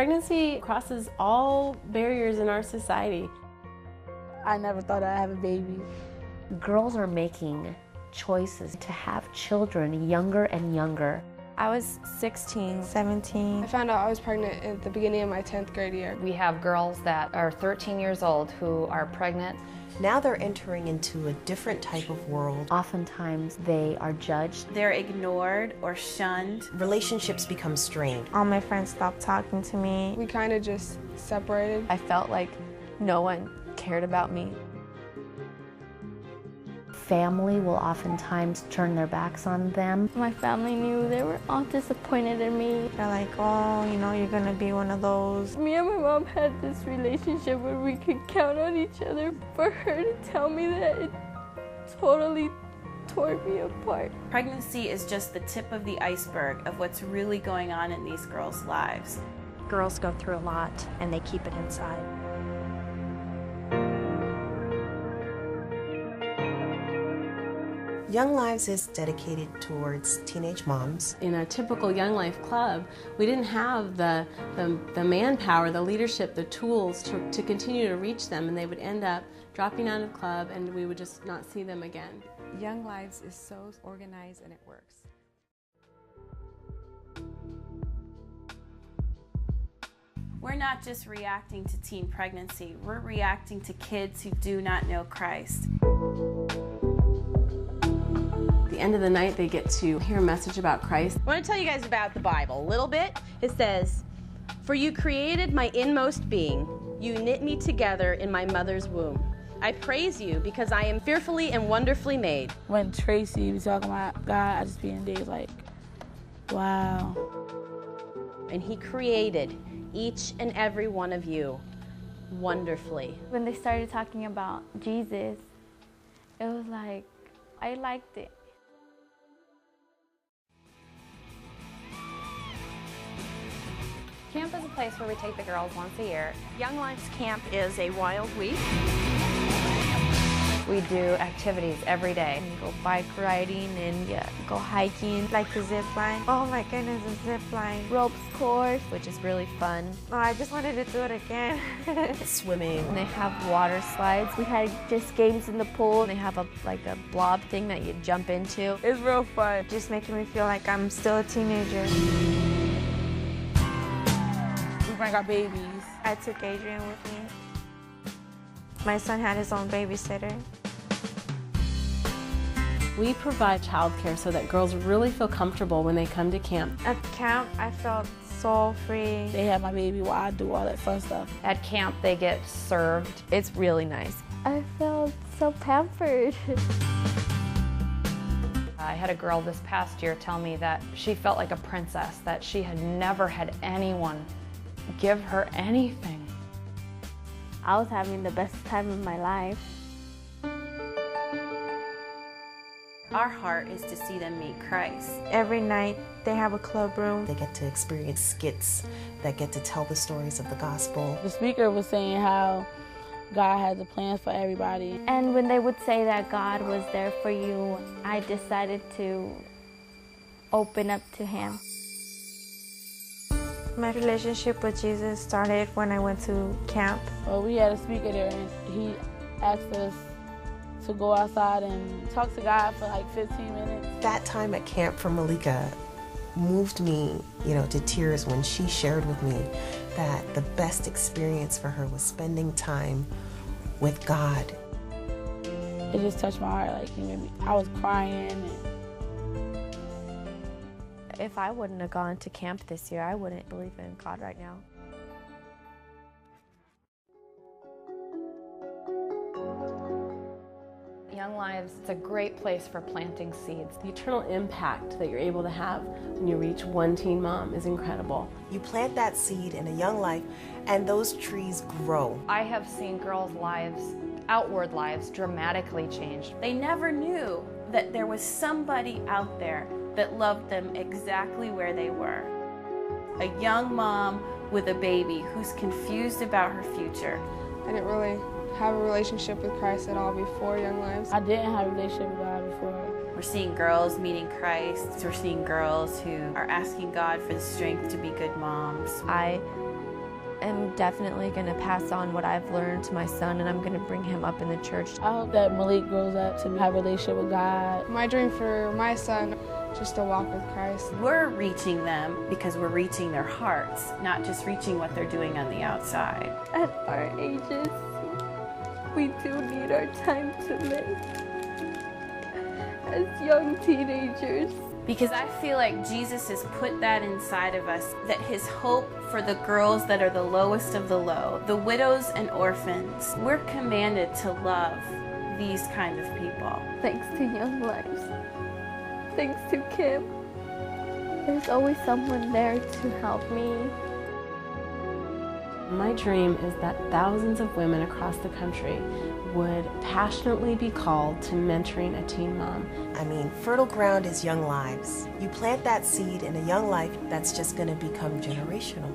Pregnancy crosses all barriers in our society. I never thought I'd have a baby. Girls are making choices to have children younger and younger. I was 16, 17. I found out I was pregnant at the beginning of my 10th grade year. We have girls that are 13 years old who are pregnant. Now they're entering into a different type of world. Oftentimes they are judged. They're ignored or shunned. Relationships become strained. All my friends stopped talking to me. We kind of just separated. I felt like no one cared about me. Family will oftentimes turn their backs on them. My family knew. They were all disappointed in me. They're like, oh, you know, you're gonna be one of those. Me and my mom had this relationship where we could count on each other. For her to tell me that, it totally tore me apart. Pregnancy is just the tip of the iceberg of what's really going on in these girls' lives. Girls go through a lot and they keep it inside. Younglives is dedicated towards teenage moms. In a typical Young Life club, we didn't have the manpower, the leadership, the tools to continue to reach them, and they would end up dropping out of club and we would just not see them again. Younglives is so organized and it works. We're not just reacting to teen pregnancy, we're reacting to kids who do not know Christ. At the end of the night, they get to hear a message about Christ. I want to tell you guys about the Bible a little bit. It says, "For you created my inmost being. You knit me together in my mother's womb. I praise you because I am fearfully and wonderfully made." When Tracy was talking about God, I just be in days like, wow. And he created each and every one of you wonderfully. When they started talking about Jesus, it was like, I liked it. Camp is a place where we take the girls once a year. Younglives Camp is a wild week. We do activities every day. You go bike riding and go hiking. Like the zip line. Oh my goodness, the zip line. Ropes course, which is really fun. Oh, I just wanted to do it again. Swimming. And they have water slides. we had just games in the pool. They have a blob thing that you jump into. It's real fun. Just making me feel like I'm still a teenager. We bring our babies. I took Adrian with me. My son had his own babysitter. We provide childcare so that girls really feel comfortable when they come to camp. At camp, I felt so free. They have my baby while I do all that fun stuff. At camp, they get served. It's really nice. I felt so pampered. I had a girl this past year tell me that she felt like a princess, that she had never had anyone give her anything. I was having the best time of my life. Our heart is to see them meet Christ. Every night they have a club room. They get to experience skits that get to tell the stories of the gospel. The speaker was saying how God has a plan for everybody. And when they would say that God was there for you, I decided to open up to Him. My relationship with Jesus started when I went to camp. Well, we had a speaker there and he asked us to go outside and talk to God for like 15 minutes. That time at camp for Malika moved me, to tears when she shared with me that the best experience for her was spending time with God. It just touched my heart. Like, I was crying. If I wouldn't have gone to camp this year, I wouldn't believe in God right now. Younglives, it's a great place for planting seeds. The eternal impact that you're able to have when you reach one teen mom is incredible. You plant that seed in a young life, and those trees grow. I have seen girls' lives, outward lives, dramatically change. They never knew that there was somebody out there that loved them exactly where they were. A young mom with a baby who's confused about her future. I didn't really have a relationship with Christ at all before Younglives. I didn't have a relationship with God before. We're seeing girls meeting Christ. We're seeing girls who are asking God for the strength to be good moms. I am definitely going to pass on what I've learned to my son, and I'm going to bring him up in the church. I hope that Malik grows up to have a relationship with God. My dream for my son, just to walk with Christ. We're reaching them because we're reaching their hearts, not just reaching what they're doing on the outside. At our ages, we do need our time to live as young teenagers. Because I feel like Jesus has put that inside of us, that his hope for the girls that are the lowest of the low, the widows and orphans, we're commanded to love these kind of people. Thanks to Younglives, thanks to Kim, there's always someone there to help me. My dream is that thousands of women across the country would passionately be called to mentoring a teen mom. I mean, fertile ground is young lives. You plant that seed in a young life that's just going to become generational.